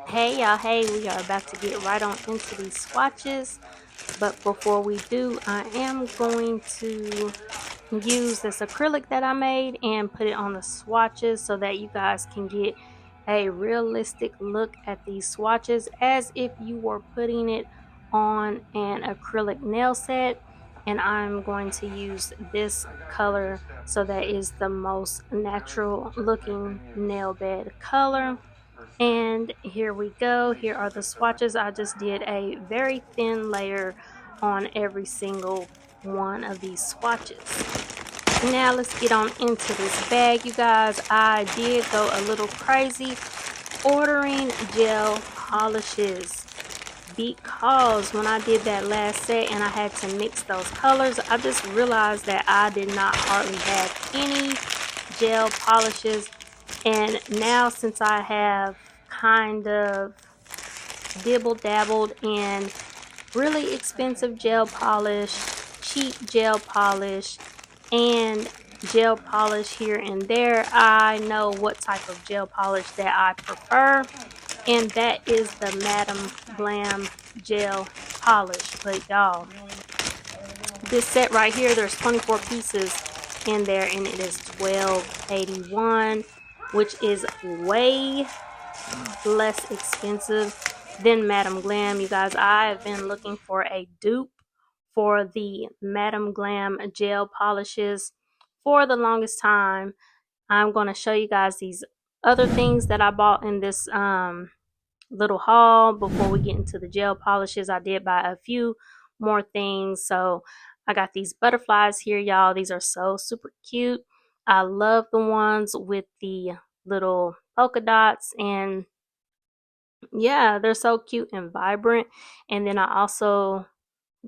Hey y'all, hey, we are about to get right on into these swatches, but before we do, I am going to use this acrylic that I made and put it on the swatches so that you guys can get a realistic look at these swatches as if you were putting it on an acrylic nail set. And I'm going to use this color so that is the most natural looking nail bed color. And here we go. Here are the swatches. I just did a very thin layer on every single one of these swatches. Now let's get on into this bag, you guys. I did go a little crazy ordering gel polishes because when I did that last set and I had to mix those colors, I just realized that I did not hardly have any gel polishes. And now since I have kind of dibble dabbled in really expensive gel polish, cheap gel polish, and gel polish here and there, I know what type of gel polish that I prefer, and that is the Madam Glam gel polish. But y'all, this set right here, there's 24 pieces in there and it is $12.81, which is way less expensive than Madam Glam. You guys, I've been looking for a dupe for the Madam Glam gel polishes for the longest time. I'm going to show you guys these other things that I bought in this little haul before we get into the gel polishes. I did buy a few more things. So I got these butterflies here, y'all. These are so super cute. I love the ones with the little polka dots, and yeah, they're so cute and vibrant. And then I also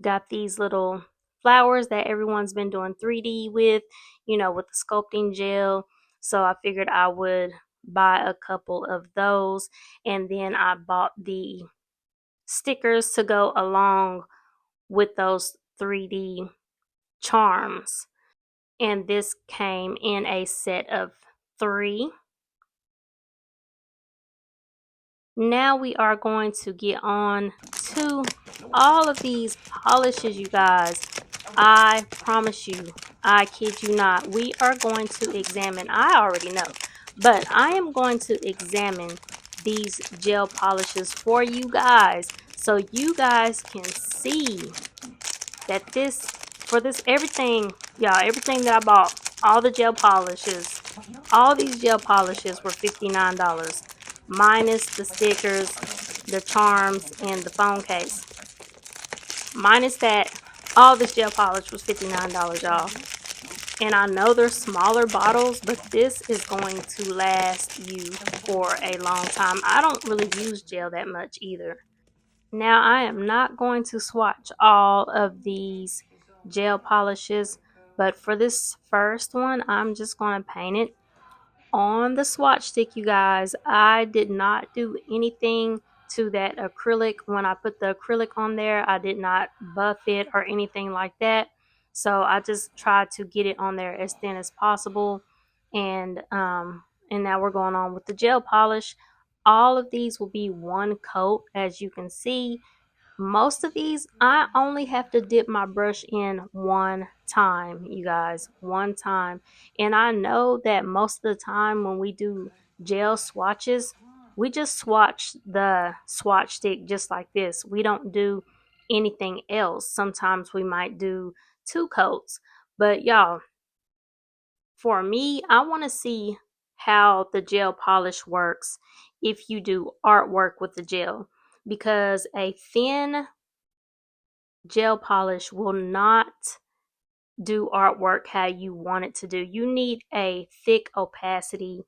got these little flowers that everyone's been doing 3D with, with the sculpting gel. So I figured I would buy a couple of those. And then I bought the stickers to go along with those 3D charms. And this came in a set of 3. Now we are going to get on to all of these polishes, you guys. I promise you, I kid you not, we are going to examine, I already know, but I am going to examine these gel polishes for you guys so you guys can see that everything, y'all, everything that I bought, all the gel polishes, all these gel polishes were $59 minus the stickers, the charms, and the phone case. Minus that, all this gel polish was $59, y'all. And I know they're smaller bottles, but this is going to last you for a long time. I don't really use gel that much either. Now, I am not going to swatch all of these gel polishes, but for this first one, I'm just going to paint it on the swatch stick, you guys. I did not do anything to that acrylic. When I put the acrylic on there, I did not buff it or anything like that. So I just tried to get it on there as thin as possible. And now we're going on with the gel polish. All of these will be one coat, as you can see. Most of these, I only have to dip my brush in one time, you guys, one time. And I know that most of the time when we do gel swatches, we just swatch the swatch stick just like this. We don't do anything else. Sometimes we might do 2 coats. But y'all, for me, I want to see how the gel polish works if you do artwork with the gel, because a thin gel polish will not do artwork how you want it to do. You need a thick opacity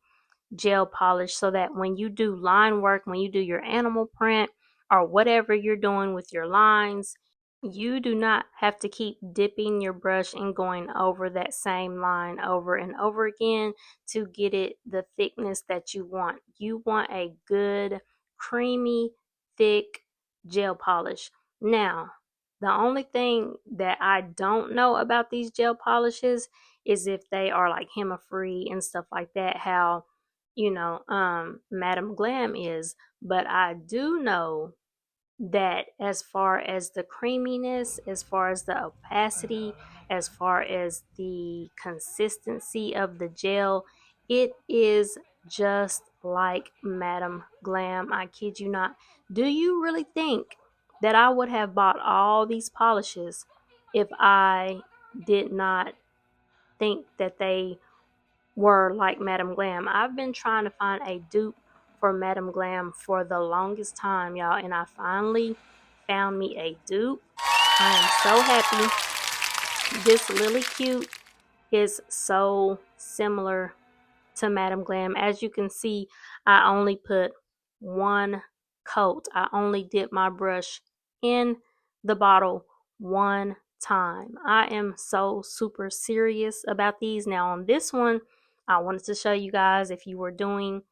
gel polish so that when you do line work, when you do your animal print or whatever you're doing with your lines, you do not have to keep dipping your brush and going over that same line over and over again to get it the thickness that you want. You want a good, creamy, thick gel polish. Now, The only thing that I don't know about these gel polishes is if they are like HEMA free and stuff like that, how, Madam Glam is. But I do know that as far as the creaminess, as far as the opacity, as far as the consistency of the gel, it is just like Madam Glam. I kid you not. Do you really think that I would have bought all these polishes if I did not think that they were like Madam Glam? I've been trying to find a dupe for Madam Glam for the longest time, y'all, and I finally found me a dupe. I am so happy. This Lily Cute is so similar to Madam Glam. As you can see, I only put one coat. I only dipped my brush in the bottle one time. I am so super serious about these. Now on this one, I wanted to show you guys if you were doing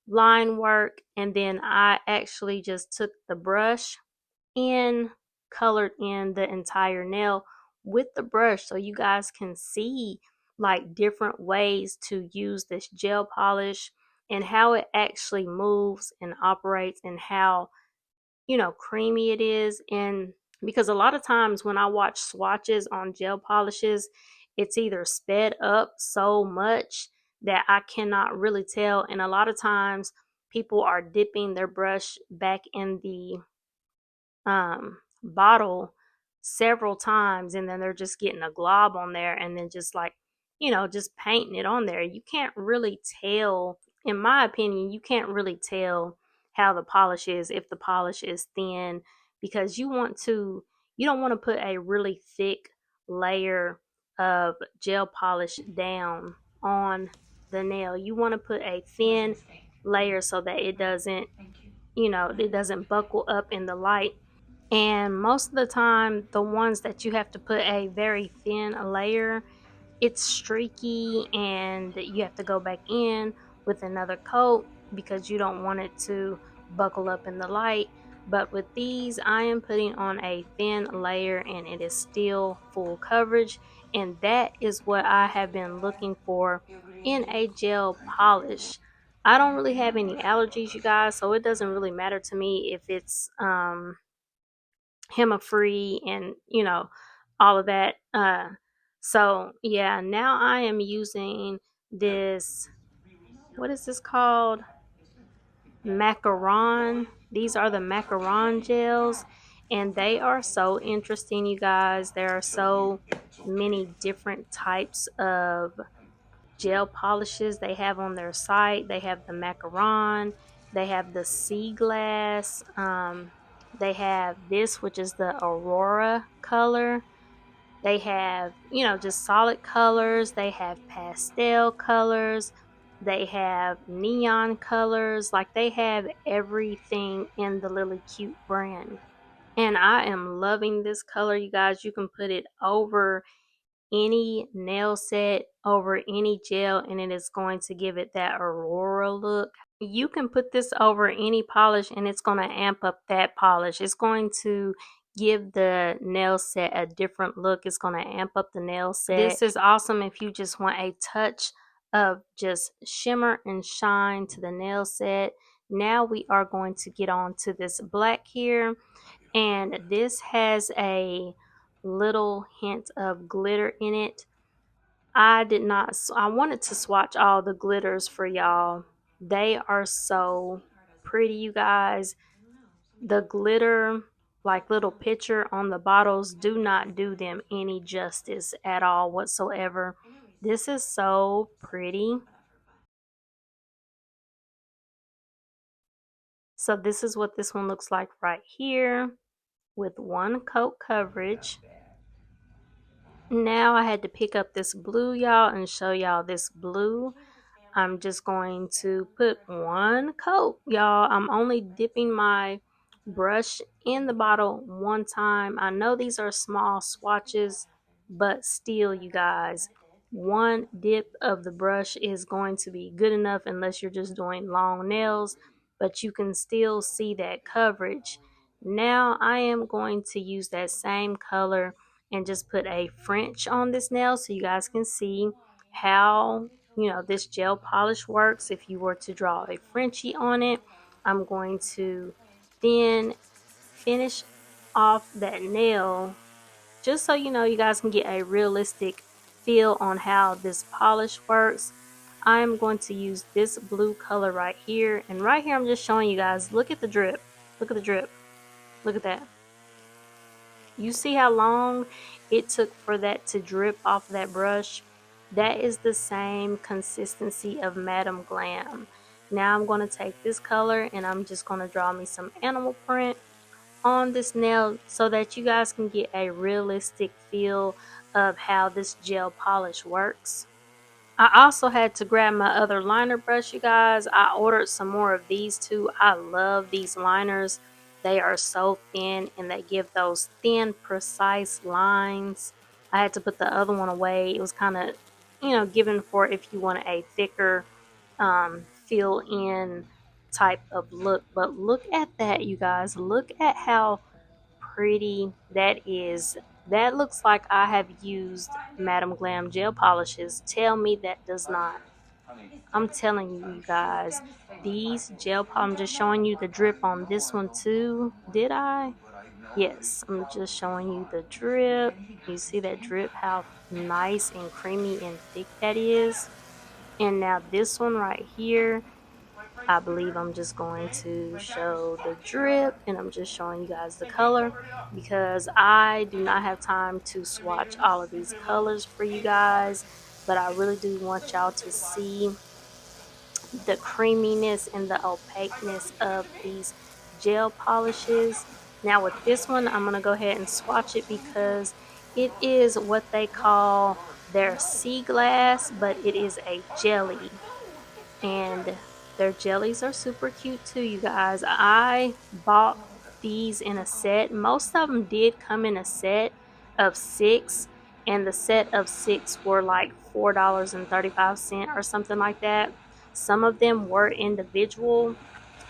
line work, and then I actually just took the brush and colored in the entire nail with the brush so you guys can see like different ways to use this gel polish and how it actually moves and operates, and how creamy it is. And because a lot of times when I watch swatches on gel polishes, it's either sped up so much that I cannot really tell, and a lot of times people are dipping their brush back in the bottle several times, and then they're just getting a glob on there, and then just like just painting it on there. You can't really tell, in my opinion, you can't really tell how the polish is if the polish is thin, because you don't want to put a really thick layer of gel polish down on the nail. You want to put a thin layer so that it doesn't buckle up in the light. And most of the time, the ones that you have to put a very thin layer, it's streaky and you have to go back in with another coat because you don't want it to buckle up in the light. But with these, I am putting on a thin layer and it is still full coverage. And that is what I have been looking for in a gel polish. I don't really have any allergies, you guys, so it doesn't really matter to me if it's HEMA free and all of that. So yeah, now I am using this, what is this called, macaron. These are the macaron gels, and they are so interesting, you guys. There are so many different types of gel polishes they have on their site. They have the macaron, they have the sea glass, they have this, which is the aurora color. They have just solid colors, they have pastel colors, they have neon colors. Like, they have everything in the Lily Cute brand, and I am loving this color, you guys. You can put it over any nail set, over any gel, and it is going to give it that aurora look. You can put this over any polish and it's going to amp up that polish. It's going to give the nail set a different look. It's going to amp up the nail set. This is awesome if you just want a touch of just shimmer and shine to the nail set. Now we are going to get on to this black here, and this has a little hint of glitter in it. I did not, I wanted to swatch all the glitters for y'all. They are so pretty, you guys. The glitter, like little picture on the bottles, do not do them any justice at all whatsoever. This is so pretty. So this is what this one looks like right here with one coat coverage. Now I had to pick up this blue, y'all, and show y'all this blue. I'm just going to put one coat, y'all. I'm only dipping my brush in the bottle one time. I know these are small swatches, but still, you guys, one dip of the brush is going to be good enough unless you're just doing long nails, but you can still see that coverage. Now I am going to use that same color and just put a French on this nail so you guys can see how, this gel polish works. If you were to draw a Frenchie on it, I'm going to then finish off that nail just so you guys can get a realistic feel on how this polish works. I'm going to use this blue color right here, and right here I'm just showing you guys, look at the drip, look at the drip, look at that. You see how long it took for that to drip off of that brush? That is the same consistency of Madam Glam. Now I'm going to take this color and I'm just going to draw me some animal print on this nail so that you guys can get a realistic feel of how this gel polish works. I also had to grab my other liner brush, you guys. I ordered some more of these too. I love these liners. They are so thin and they give those thin, precise lines. I had to put the other one away. It was kind of, given for if you want a thicker, fill in type of look. But look at that, you guys. Look at how pretty that is. That looks like I have used Madam Glam gel polishes. Tell me that does not. I'm telling you guys, these I'm just showing you the drip on this one too. Did I? Yes, I'm just showing you the drip. You see that drip, how nice and creamy and thick that is. And now this one right here, I believe I'm just going to show the drip, and I'm just showing you guys the color because I do not have time to swatch all of these colors for you guys, but I really do want y'all to see the creaminess and the opaqueness of these gel polishes. Now with this one, I'm going to go ahead and swatch it because it is what they call their sea glass, but it is a jelly. And their jellies are super cute too, you guys. I bought these in a set. Most of them did come in a set of 6, and the set of 6 were like $4.35 or something like that. Some of them were individual,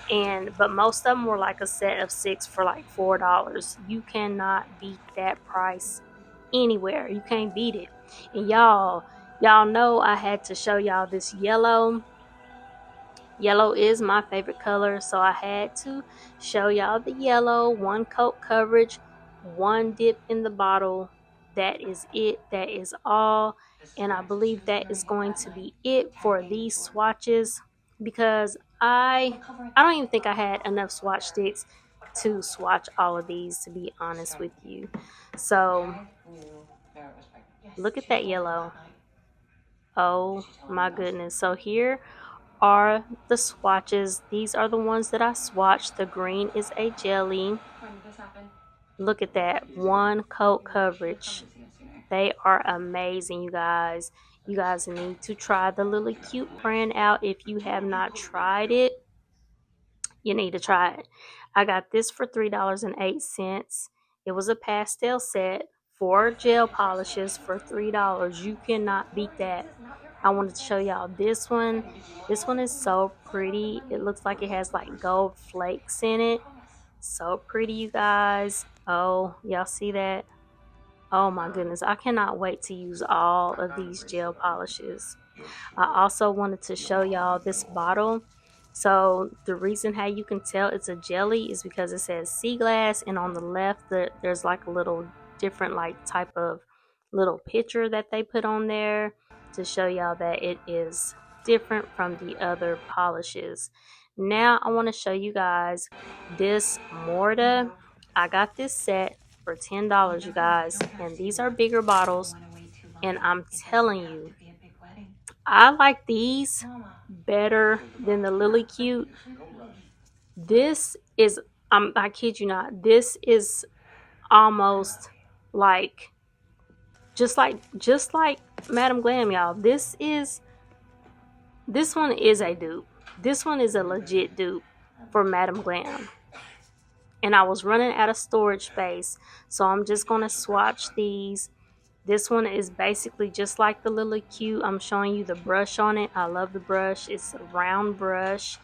but most of them were like a set of 6 for like $4. You cannot beat that price anywhere. You can't beat it. And y'all know I had to show y'all this yellow. Yellow is my favorite color, so I had to show y'all the yellow. 1 coat coverage, 1 dip in the bottle. That is it. That is all. And I believe that is going to be it for these swatches because I don't even think I had enough swatch sticks to swatch all of these, to be honest with you. So look at that yellow. Oh my goodness. So here are the swatches. These are the ones that I swatched. The green is a jelly. Look at that. 1 coat coverage. They are amazing, you guys. You guys need to try the Lily Cute brand out. If you have not tried it, you need to try it. I got this for $3.08. It was a pastel set, 4 gel polishes for $3. You cannot beat that. I wanted to show y'all this one. This one is so pretty. It looks like it has like gold flakes in it. So pretty, you guys. Oh, y'all see that? Oh my goodness. I cannot wait to use all of these gel polishes. I also wanted to show y'all this bottle. So the reason how you can tell it's a jelly is because it says sea glass, and on the left there's like a little different like type of little picture that they put on there to show y'all that it is different from the other polishes. Now I want to show you guys this Morta. I got this set for $10, you guys, and these are bigger bottles, and I'm telling you, I like these better than the Lily Cute. This is, I kid you not, this is almost like, just like Madam Glam, y'all. This one is a dupe. This one is a legit dupe for Madam Glam. And I was running out of storage space, so I'm just going to swatch these. This one is basically just like the Lily Cute. I'm showing you the brush on it. I love the brush. It's a round brush,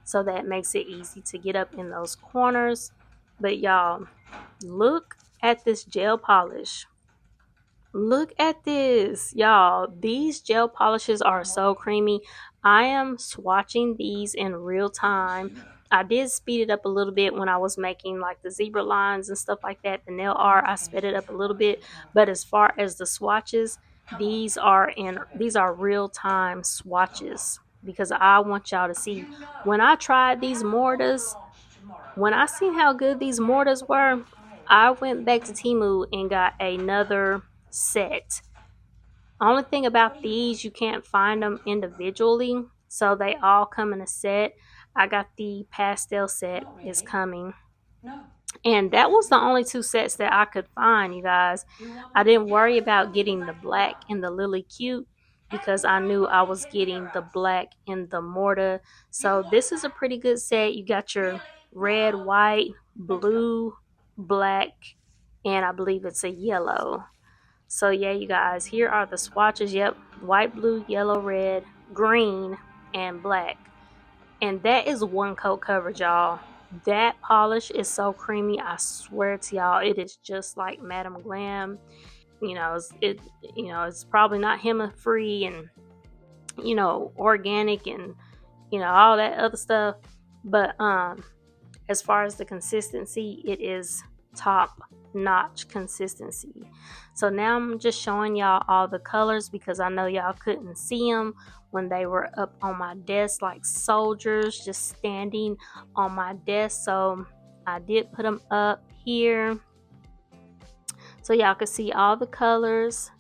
so that makes it easy to get up in those corners. But y'all, look at this gel polish. Look at this, y'all. These gel polishes are so creamy. I am swatching these in real time. I did speed it up a little bit when I was making like the zebra lines and stuff like that. The nail art, I sped it up a little bit. But as far as the swatches, these are real time swatches because I want y'all to see. When I tried these Mortas, when I seen how good these Mortas were, I went back to Temu and got another set. Only thing about these, you can't find them individually, so they all come in a set. I got the pastel set is coming. And that was the only two sets that I could find, you guys. I didn't worry about getting the black and the Lily Cute because I knew I was getting the black and the Morta. So this is a pretty good set. You got your red, white, blue, black, and I believe it's a yellow. So yeah, you guys, here are the swatches. Yep, white, blue, yellow, red, green, and black. And that is one coat coverage, y'all. That polish is so creamy. I swear to y'all, it is just like Madam Glam. You know, it's probably not HEMA free and organic and all that other stuff. But as far as the consistency, it is top notch consistency. So now I'm just showing y'all all the colors because I know y'all couldn't see them when they were up on my desk like soldiers just standing on my desk. So I did put them up here so y'all could see all the colors.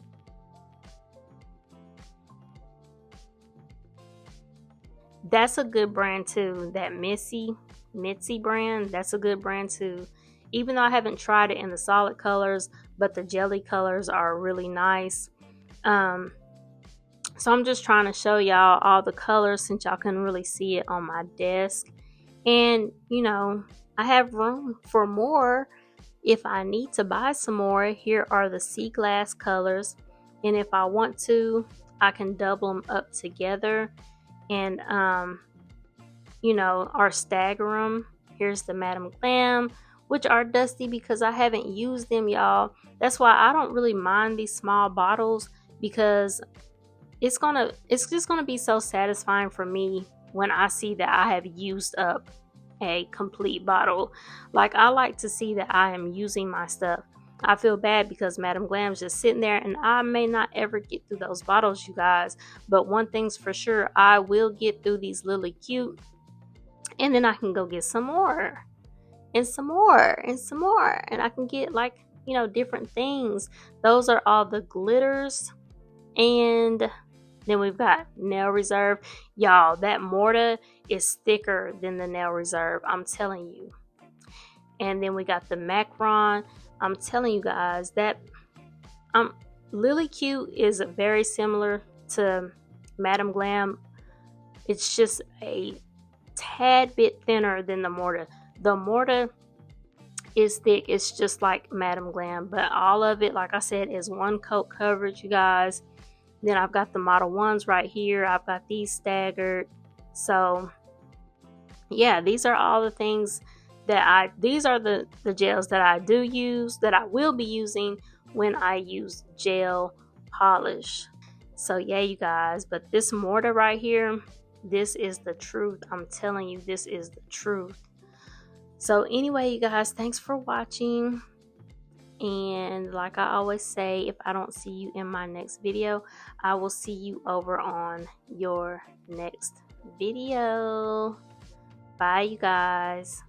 That's a good brand too, that Mitzi brand. That's a good brand too. Even though I haven't tried it in the solid colors, but the jelly colors are really nice. So I'm just trying to show y'all all the colors since y'all couldn't really see it on my desk. And I have room for more if I need to buy some more. Here are the sea glass colors, and if I want to, I can double them up together and or stagger them. Here's the Madam Glam, which are dusty because I haven't used them, y'all. That's why I don't really mind these small bottles, because it's just gonna be so satisfying for me when I see that I have used up a complete bottle. Like, I like to see that I am using my stuff. I feel bad because Madam Glam's just sitting there and I may not ever get through those bottles, you guys. But one thing's for sure, I will get through these Lily Cute, and then I can go get some more and some more and some more, and I can get like different things. Those are all the glitters. And then we've got Nail Reserve. Y'all, that Morta is thicker than the Nail Reserve, I'm telling you. And then we got the Macron. I'm telling you guys that Lily Cute is very similar to Madam Glam. It's just a tad bit thinner than the Morta. The Morta is thick. It's just like Madam Glam, but all of it, like I said, is one coat coverage, you guys. Then I've got the Model 1s right here. I've got these staggered. So yeah, these are all the things that these are the gels that I do use, that I will be using when I use gel polish. So yeah, you guys, but this Morta right here, this is the truth. I'm telling you, this is the truth. So anyway, you guys, thanks for watching. And like I always say, if I don't see you in my next video, I will see you over on your next video. Bye, you guys.